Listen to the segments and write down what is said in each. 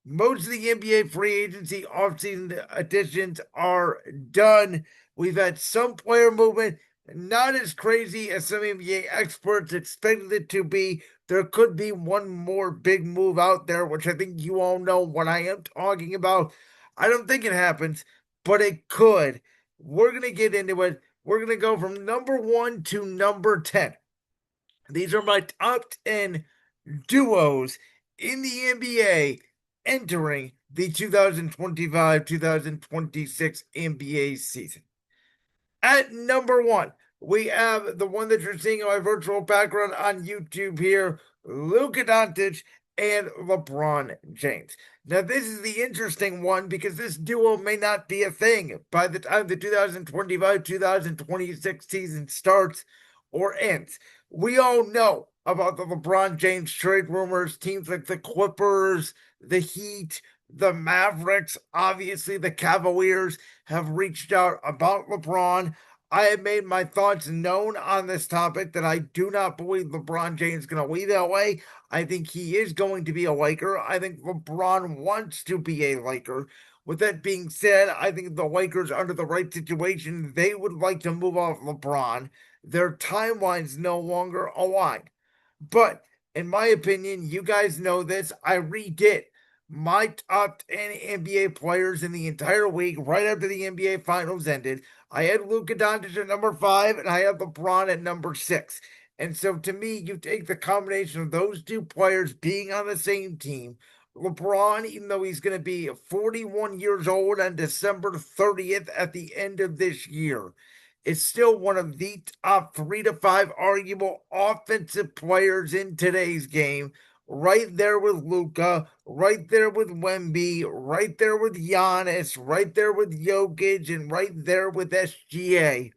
Most of the NBA free agency offseason additions are done. We've had some player movement, not as crazy as some NBA experts expected it to be. There could be one more big move out there, which I think you all know what I am talking about. I don't think it happens, but it could. We're going to get into it. We're going to go from number 1 to number 10. These are my top 10 duos in the NBA entering the 2025-2026 NBA season. At number 1, we have the one that you're seeing in my virtual background on YouTube here, Luka Doncic and LeBron James. Now, this is the interesting one because this duo may not be a thing by the time the 2025-2026 season starts or ends. We all know about the LeBron James trade rumors, teams like the Clippers, the Heat, the Mavericks, obviously the Cavaliers have reached out about LeBron. I have made my thoughts known on this topic that I do not believe LeBron James is going to leave LA. I think he is going to be a Laker. I think LeBron wants to be a Laker. With that being said, I think the Lakers, under the right situation, they would like to move off LeBron. Their timelines no longer align. But in my opinion, you guys know this. I redid my top 10 NBA players in the entire league right after the NBA Finals ended. I had Luka Doncic at number 5, and I had LeBron at number 6. And so to me, you take the combination of those two players being on the same team. LeBron, even though he's going to be 41 years old on December 30th at the end of this year, is still one of the top 3 to 5 arguable offensive players in today's game. Right there with Luka, right there with Wemby, right there with Giannis, right there with Jokic, and right there with SGA.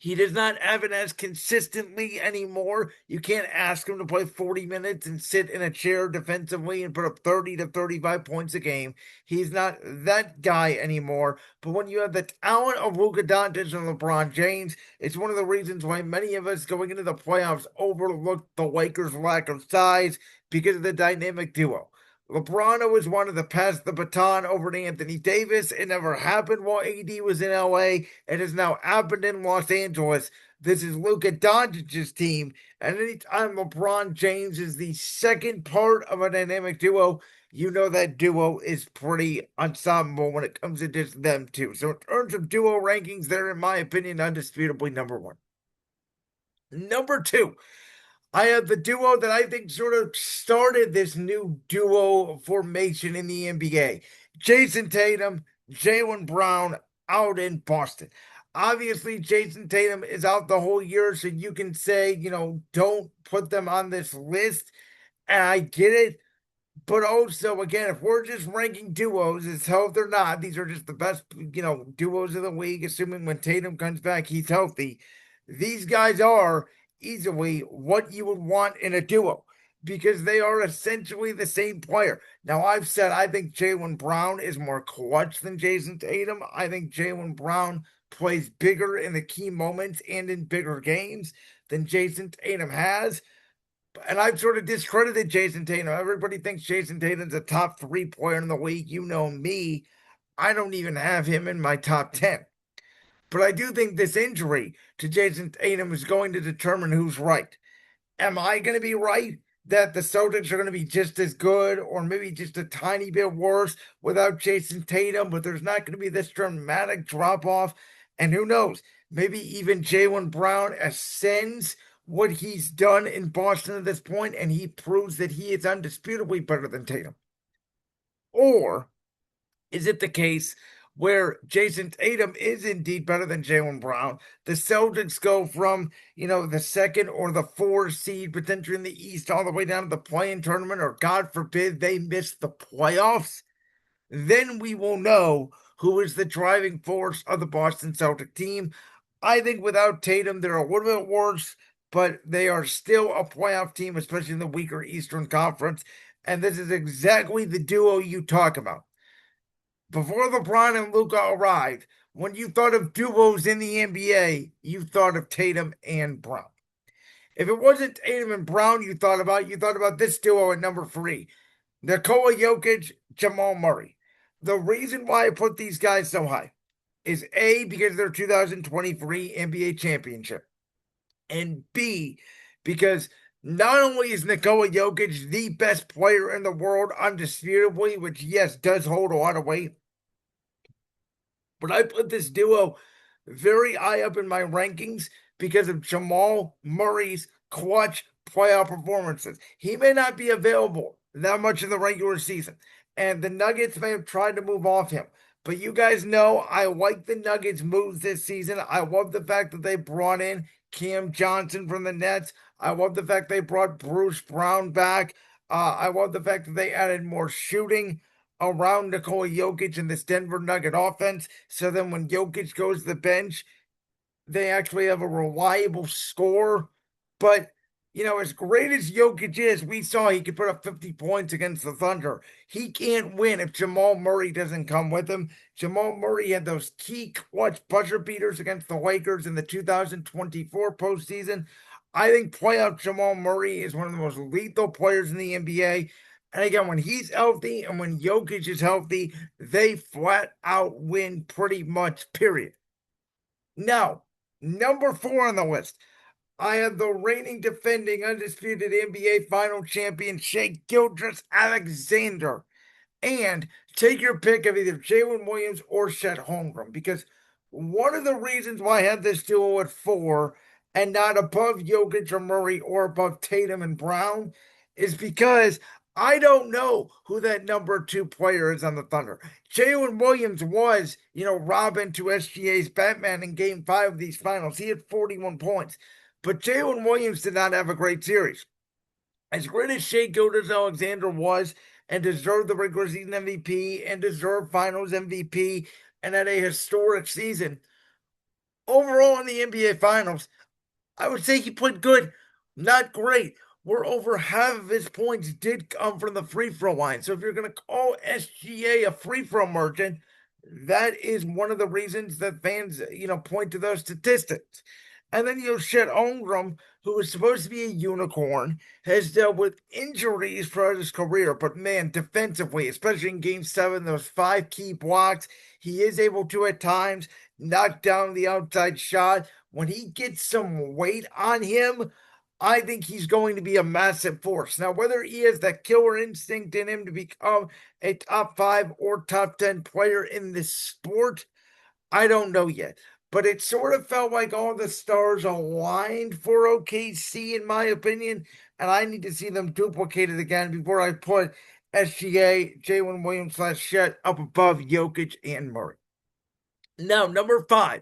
He does not have it as consistently anymore. You can't ask him to play 40 minutes and sit in a chair defensively and put up 30 to 35 points a game. He's not that guy anymore. But when you have the talent of Luka Doncic and LeBron James, it's one of the reasons why many of us going into the playoffs overlooked the Lakers' lack of size because of the dynamic duo. LeBron always wanted to pass the baton over to Anthony Davis. It never happened while AD was in LA. It has now happened in Los Angeles. This is Luka Doncic's team. And anytime LeBron James is the second part of a dynamic duo, you know that duo is pretty ensemble when it comes to just them two. So in terms of duo rankings, they're, in my opinion, undisputably number 1. Number 2, I have the duo that I think sort of started this new duo formation in the NBA. Jason Tatum, Jaylen Brown out in Boston. Obviously, Jason Tatum is out the whole year, so you can say, don't put them on this list. And I get it. But also, again, if we're just ranking duos, as healthy or not, these are just the best, duos of the league, assuming when Tatum comes back, he's healthy. These guys are easily what you would want in a duo because they are essentially the same player. Now, I've said I think Jaylen Brown is more clutch than Jason Tatum. I think Jaylen Brown plays bigger in the key moments and in bigger games than Jason Tatum has. And I've sort of discredited Jason Tatum. Everybody thinks Jason Tatum's a top 3 player in the league. You know me. I don't even have him in my top 10. But I do think this injury to Jason Tatum is going to determine who's right. Am I going to be right that the Celtics are going to be just as good or maybe just a tiny bit worse without Jason Tatum, but there's not going to be this dramatic drop off? And who knows? Maybe even Jaylen Brown ascends what he's done in Boston at this point and he proves that he is undisputably better than Tatum. Or is it the case where Jason Tatum is indeed better than Jaylen Brown? The Celtics go from, the second or the 4 seed potentially in the East all the way down to the play-in tournament, or God forbid they miss the playoffs. Then we will know who is the driving force of the Boston Celtic team. I think without Tatum, they're a little bit worse, but they are still a playoff team, especially in the weaker Eastern Conference. And this is exactly the duo you talk about. Before LeBron and Luka arrived, when you thought of duos in the NBA, you thought of Tatum and Brown. If it wasn't Tatum and Brown you thought about this duo at number 3. Nikola Jokic, Jamal Murray. The reason why I put these guys so high is A, because of their 2023 NBA championship, and B, because not only is Nikola Jokic the best player in the world, undisputably, which, yes, does hold a lot of weight, but I put this duo very high up in my rankings because of Jamal Murray's clutch playoff performances. He may not be available that much in the regular season, and the Nuggets may have tried to move off him. But you guys know I like the Nuggets' moves this season. I love the fact that they brought in Cam Johnson from the Nets. I love the fact they brought Bruce Brown back. I love the fact that they added more shooting around Nikola Jokic in this Denver Nugget offense. So then when Jokic goes to the bench, they actually have a reliable score. But, as great as Jokic is, we saw he could put up 50 points against the Thunder. He can't win if Jamal Murray doesn't come with him. Jamal Murray had those key clutch buzzer beaters against the Lakers in the 2024 postseason. I think playoff Jamal Murray is one of the most lethal players in the NBA. And again, when he's healthy and when Jokic is healthy, they flat out win pretty much, period. Now, number 4 on the list, I have the reigning defending undisputed NBA final champion, Shai Gilgeous-Alexander. And take your pick of either Jalen Williams or Chet Holmgren, because one of the reasons why I had this duo at 4 and not above Jokic or Murray or above Tatum and Brown is because I don't know who that number 2 player is on the Thunder. Jalen Williams was, Robin to SGA's Batman in game 5 of these finals. He had 41 points. But Jalen Williams did not have a great series. As great as Shai Gilgeous-Alexander was and deserved the regular season MVP and deserved finals MVP and had a historic season, overall in the NBA finals, I would say he played good, not great. Where over half of his points did come from the free throw line. So if you're going to call SGA a free throw merchant, that is one of the reasons that fans, point to those statistics. And then Chet Holmgren, who is supposed to be a unicorn, has dealt with injuries throughout his career. But man, defensively, especially in game 7, those 5 key blocks, he is able to at times knock down the outside shot. When he gets some weight on him, I think he's going to be a massive force. Now, whether he has that killer instinct in him to become a top 5 or top 10 player in this sport, I don't know yet. But it sort of felt like all the stars aligned for OKC, in my opinion, and I need to see them duplicated again before I put SGA, Jalen Williams / Chet up above Jokic and Murray. Now, number 5,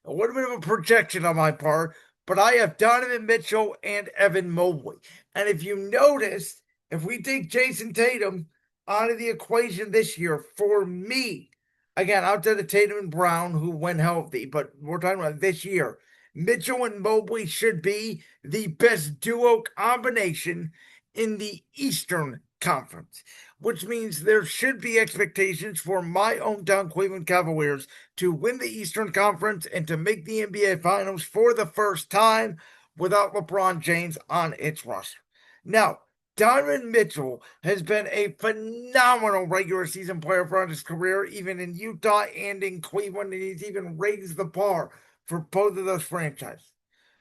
a little bit of a projection on my part, but I have Donovan Mitchell and Evan Mobley. And if you noticed, if we take Jason Tatum out of the equation this year, for me, again, outside of Tatum and Brown, who went healthy, but we're talking about this year, Mitchell and Mobley should be the best duo combination in the Eastern Conference, which means there should be expectations for my hometown Cleveland Cavaliers to win the Eastern Conference and to make the NBA Finals for the first time without LeBron James on its roster. Now, Donovan Mitchell has been a phenomenal regular season player throughout his career, even in Utah and in Cleveland, and he's even raised the bar for both of those franchises.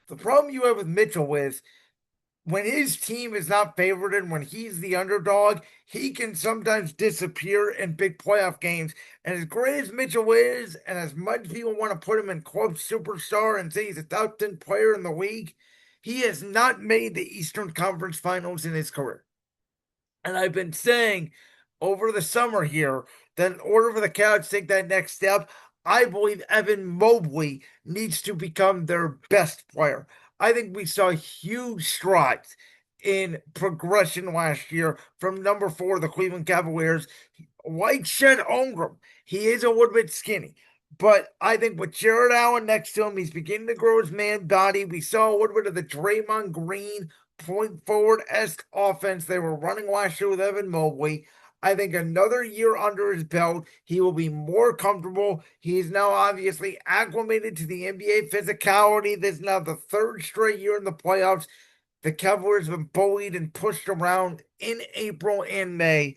The problem you have with Mitchell is when his team is not favored and when he's the underdog, he can sometimes disappear in big playoff games. And as great as Mitchell is, and as much people want to put him in club superstar and say he's a top 10 player in the league, he has not made the Eastern Conference Finals in his career. And I've been saying over the summer here that in order for the Cavs to take that next step, I believe Evan Mobley needs to become their best player. I think we saw huge strides in progression last year from number 4, the Cleveland Cavaliers. Like Chet Holmgren, he is a little bit skinny. But I think with Jared Allen next to him, he's beginning to grow his man body. We saw a little bit of the Draymond Green point forward-esque offense they were running last year with Evan Mobley. I think another year under his belt, he will be more comfortable. He is now obviously acclimated to the NBA physicality. This is now the 3rd straight year in the playoffs. The Cavaliers have been bullied and pushed around in April and May.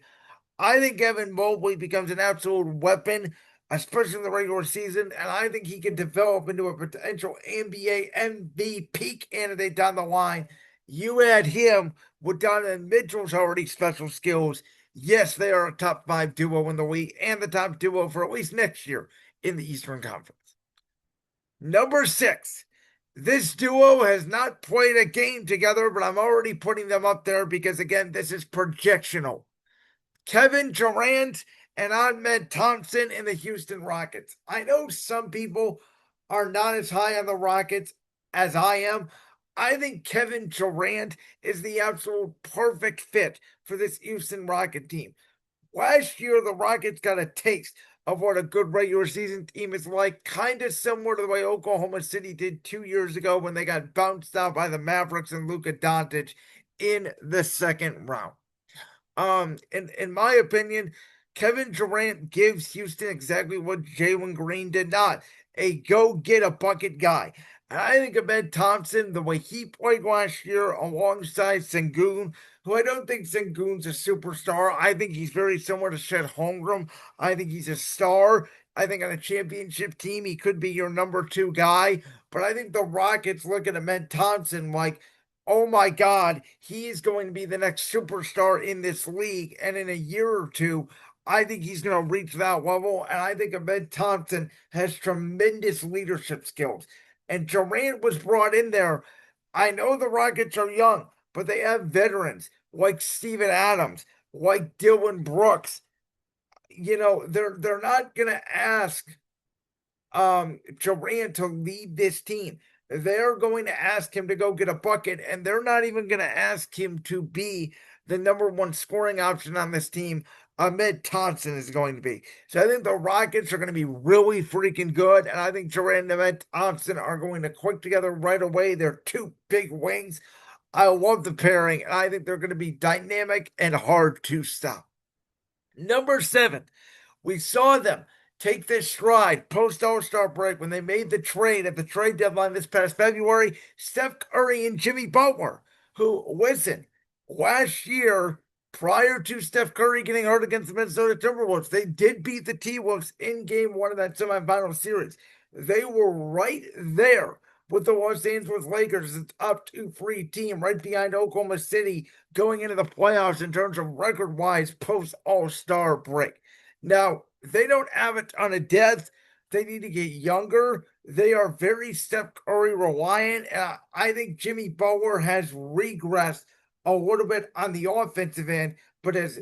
I think Evan Mobley becomes an absolute weapon, especially in the regular season, and I think he can develop into a potential NBA MVP candidate down the line. You add him with Donovan Mitchell's already special skills. Yes, they are a top five duo in the league and the top duo for at least next year in the Eastern Conference. Number six, this duo has not played a game together, but I'm already putting them up there because, again, this is projectional. Kevin Durant and Ahmed Thompson in the Houston Rockets. I know some people are not as high on the Rockets as I am. I think Kevin Durant is the absolute perfect fit for this Houston Rocket team. Last year, the Rockets got a taste of what a good regular season team is like, kind of similar to the way Oklahoma City did 2 years ago when they got bounced out by the Mavericks and Luka Doncic in the second round. In my opinion, Kevin Durant gives Houston exactly what Jalen Green did not, a go get a bucket guy. And I think Ahmed Thompson, the way he played last year alongside Sengun, who I don't think Sengun's a superstar. I think he's very similar to Chet Holmgren. I think he's a star. I think on a championship team, he could be your number two guy. But I think the Rockets look at Ahmed Thompson like, oh my God, he is going to be the next superstar in this league. And in a year or two, I think he's going to reach that level. And I think Ahmed Thompson has tremendous leadership skills. And Durant was brought in there. I know the Rockets are young, but they have veterans like Steven Adams, like Dylan Brooks. They're not going to ask Durant to lead this team. They're going to ask him to go get a bucket, and they're not even going to ask him to be the number one scoring option on this team. Ahmed Thompson is going to be. So I think the Rockets are going to be really freaking good, and I think Durant and Ahmed Thompson are going to click together right away. They're two big wings. I love the pairing, and I think they're going to be dynamic and hard to stop. Number seven, we saw them take this stride post All-Star break when they made the trade at the trade deadline this past February. Steph Curry and Jimmy Butler, who, listen, last year, prior to Steph Curry getting hurt against the Minnesota Timberwolves, they did beat the T-Wolves in game one of that semifinal series. They were right there with the Los Angeles Lakers, a top 2 free team right behind Oklahoma City going into the playoffs in terms of record-wise post All-Star break. Now, they don't have a ton of depth. They need to get younger. They are very Steph Curry reliant. I think Jimmy Butler has regressed a little bit on the offensive end, but has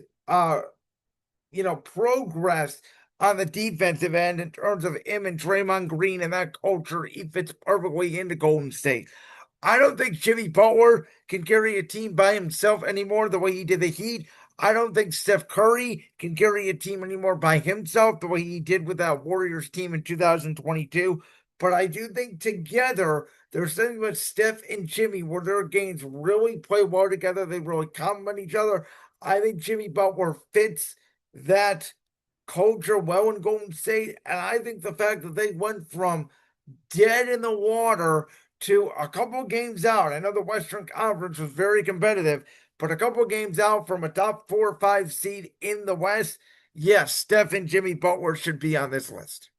progressed on the defensive end in terms of him and Draymond Green and that culture. He fits perfectly into Golden State. I don't think Jimmy Butler can carry a team by himself anymore the way he did the Heat. I don't think Steph Curry can carry a team anymore by himself the way he did with that Warriors team in 2022. But I do think together, there's something with Steph and Jimmy where their games really play well together. They really complement each other. I think Jimmy Butler fits that culture well in Golden State. And I think the fact that they went from dead in the water to a couple games out. I know the Western Conference was very competitive, but a couple games out from a top 4 or 5 seed in the West. Yes, Steph and Jimmy Butler should be on this list.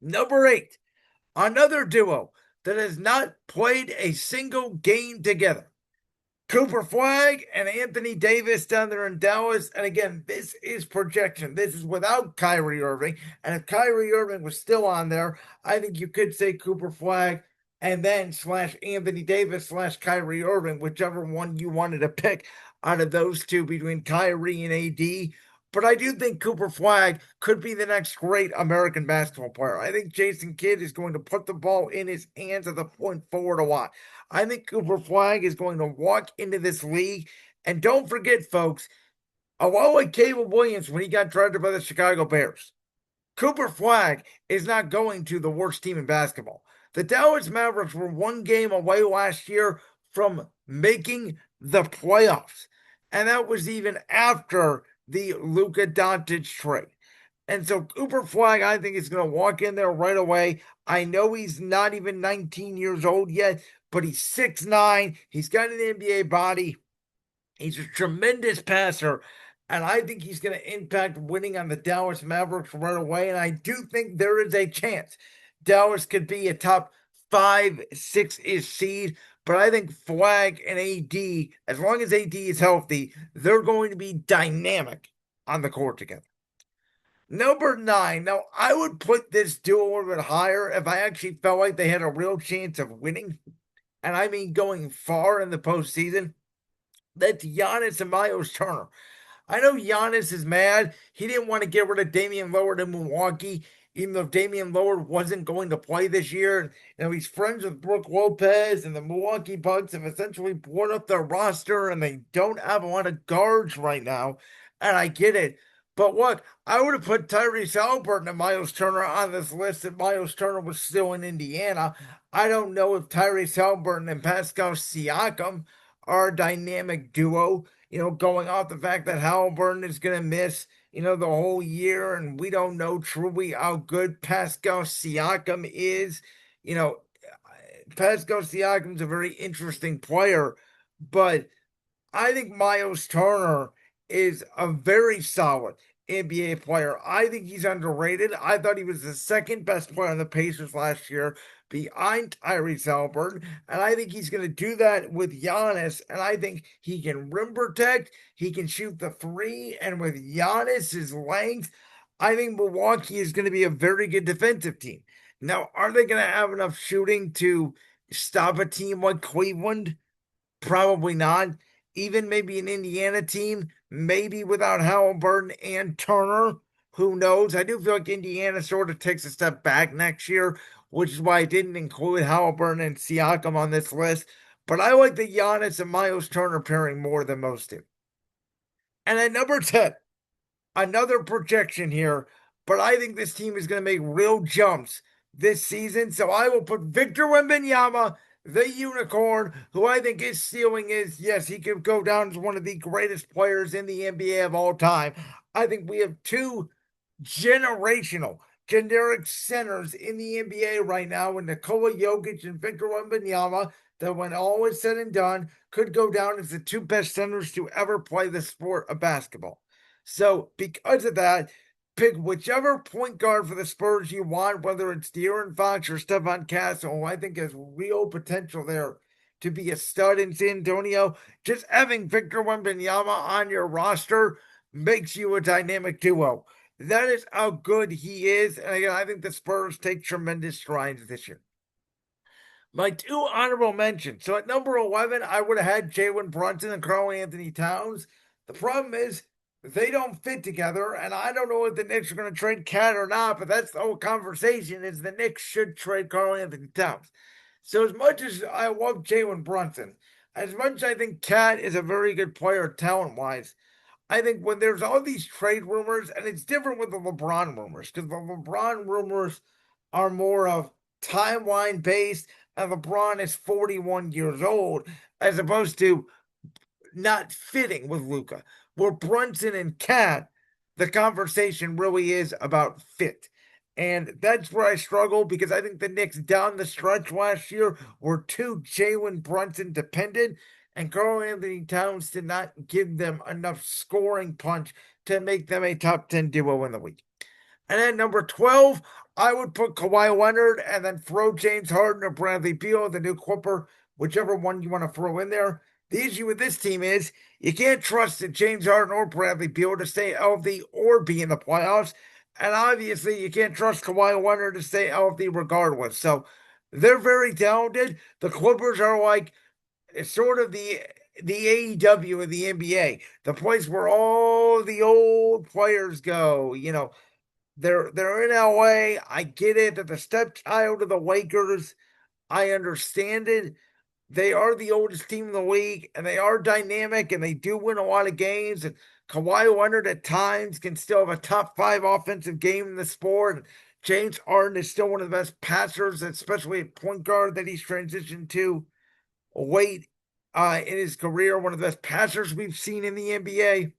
Number 8, another duo that has not played a single game together. Cooper Flag and Anthony Davis down there in Dallas. And again, this is projection. This is without Kyrie Irving. And if Kyrie Irving was still on there, I think you could say Cooper Flag and then / Anthony Davis / Kyrie Irving, whichever one you wanted to pick out of those two between Kyrie and AD. But I do think Cooper Flag could be the next great American basketball player. I think Jason Kidd is going to put the ball in his hands at the point forward a lot. I think Cooper Flag is going to walk into this league. And don't forget, folks, a lot like Caleb Williams when he got drafted by the Chicago Bears, Cooper Flag is not going to the worst team in basketball. The Dallas Mavericks were one game away last year from making the playoffs. And that was even after the Luka Doncic trade. And so Cooper Flag, I think, is going to walk in there right away. I know he's not even 19 years old yet, but he's 6'9". He's got an NBA body. He's a tremendous passer, and I think he's going to impact winning on the Dallas Mavericks right away. And I do think there is a chance Dallas could be a top 5, 6-ish seed. But I think Flag and AD, as long as AD is healthy, they're going to be dynamic on the court together. Number 9. Now, I would put this duo a little bit higher if I actually felt like they had a real chance of winning. And I mean going far in the postseason. That's Giannis and Miles Turner. I know Giannis is mad. He didn't want to get rid of Damian Lillard in Milwaukee, even though Damian Lillard wasn't going to play this year. He's friends with Brook Lopez, and the Milwaukee Bucks have essentially blown up their roster, and they don't have a lot of guards right now. And I get it. But look, I would have put Tyrese Haliburton and Miles Turner on this list if Miles Turner was still in Indiana. I don't know if Tyrese Haliburton and Pascal Siakam are a dynamic duo, going off the fact that Halliburton is going to miss, the whole year, and we don't know truly how good Pascal Siakam is. You know, Pascal Siakam's a very interesting player, but I think Miles Turner is a very solid NBA player. I think he's underrated. I thought he was the second best player on the Pacers last year behind Tyrese Haliburton, and I think he's going to do that with Giannis, and I think he can rim protect, he can shoot the three, and with Giannis's length, I think Milwaukee is going to be a very good defensive team. Now, are they going to have enough shooting to stop a team like Cleveland? Probably not. Even maybe an Indiana team, maybe without Halliburton and Turner. Who knows? I do feel like Indiana sort of takes a step back next year, which is why I didn't include Halliburton and Siakam on this list. But I like the Giannis and Miles Turner pairing more than most do. And at number 10, another projection here, but I think this team is going to make real jumps this season. So I will put Victor Wembanyama, the unicorn, who I think his ceiling is, yes, he could go down as one of the greatest players in the NBA of all time. I think we have two generational, generic centers in the NBA right now in Nikola Jokic and Victor Wembanyama that when all is said and done could go down as the two best centers to ever play the sport of basketball. So because of that, pick whichever point guard for the Spurs you want, whether it's De'Aaron Fox or Stephon Castle, who I think has real potential there to be a stud in San Antonio. Just having Victor Wembanyama on your roster makes you a dynamic duo. That is how good he is. And again, I think the Spurs take tremendous strides this year. My two honorable mentions. So at number 11, I would have had Jalen Brunson and Karl-Anthony Towns. The problem is they don't fit together, and I don't know if the Knicks are going to trade Cat or not, but that's the whole conversation is the Knicks should trade Karl-Anthony Towns. So as much as I love Jalen Brunson, as much as I think Cat is a very good player talent-wise, I think when there's all these trade rumors, and it's different with the LeBron rumors, because the LeBron rumors are more of timeline based, and LeBron is 41 years old, as opposed to not fitting with Luka. Where Brunson and Cat, the conversation really is about fit. And that's where I struggle because I think the Knicks down the stretch last year were too Jalen Brunson dependent, and Karl-Anthony Towns did not give them enough scoring punch to make them a top 10 duo in the league. And at number 12, I would put Kawhi Leonard and then throw James Harden or Bradley Beal, the new Clipper, whichever one you want to throw in there. The issue with this team is you can't trust that James Harden or Bradley Beal to stay healthy or be in the playoffs. And obviously, you can't trust Kawhi Leonard to stay healthy regardless. So they're very talented. The Clippers are like sort of the AEW of the NBA, the place where all the old players go. They're in LA. I get it. They're the stepchild of the Lakers. I understand it. They are the oldest team in the league, and they are dynamic, and they do win a lot of games. And Kawhi Leonard at times can still have a top 5 offensive game in the sport. And James Harden is still one of the best passers, especially at point guard that he's transitioned to late in his career. One of the best passers we've seen in the NBA.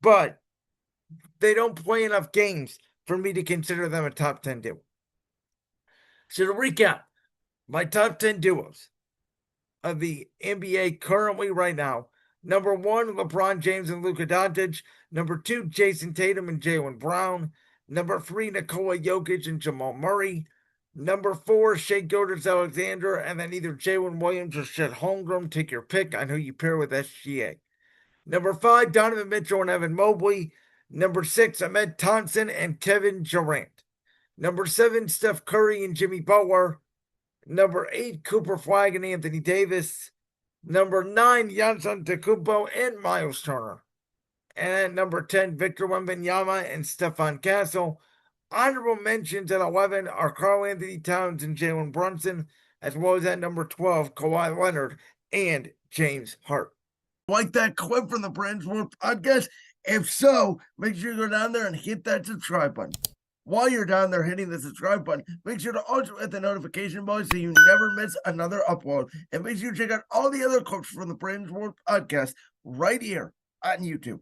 But they don't play enough games for me to consider them a top 10 duo. So to recap, my top 10 duos. of the NBA currently right now. Number 1, LeBron James and Luka Doncic. Number 2, Jason Tatum and Jaylen Brown. Number 3, Nikola Jokic and Jamal Murray. Number 4, Shai Gilgeous-Alexander, and then either Jalen Williams or Chet Holmgren. Take your pick on who you pair with SGA. Number 5, Donovan Mitchell and Evan Mobley. Number 6, Ahmed Thompson and Kevin Durant. Number 7, Steph Curry and Jimmy Butler. Number 8, Cooper Flagg and Anthony Davis. Number 9, Giannis Antetokounmpo and Miles Turner. And number 10, Victor Wembanyama and Stephon Castle. Honorable mentions at 11 are Karl Anthony Towns and Jalen Brunson, as well as at number 12, Kawhi Leonard and James Harden. Like that clip from the Brand's World podcast? If so, make sure you go down there and hit that subscribe button. While you're down there hitting the subscribe button, make sure to also hit the notification bell so you never miss another upload. And make sure you check out all the other clips from the Brand's World podcast right here on YouTube.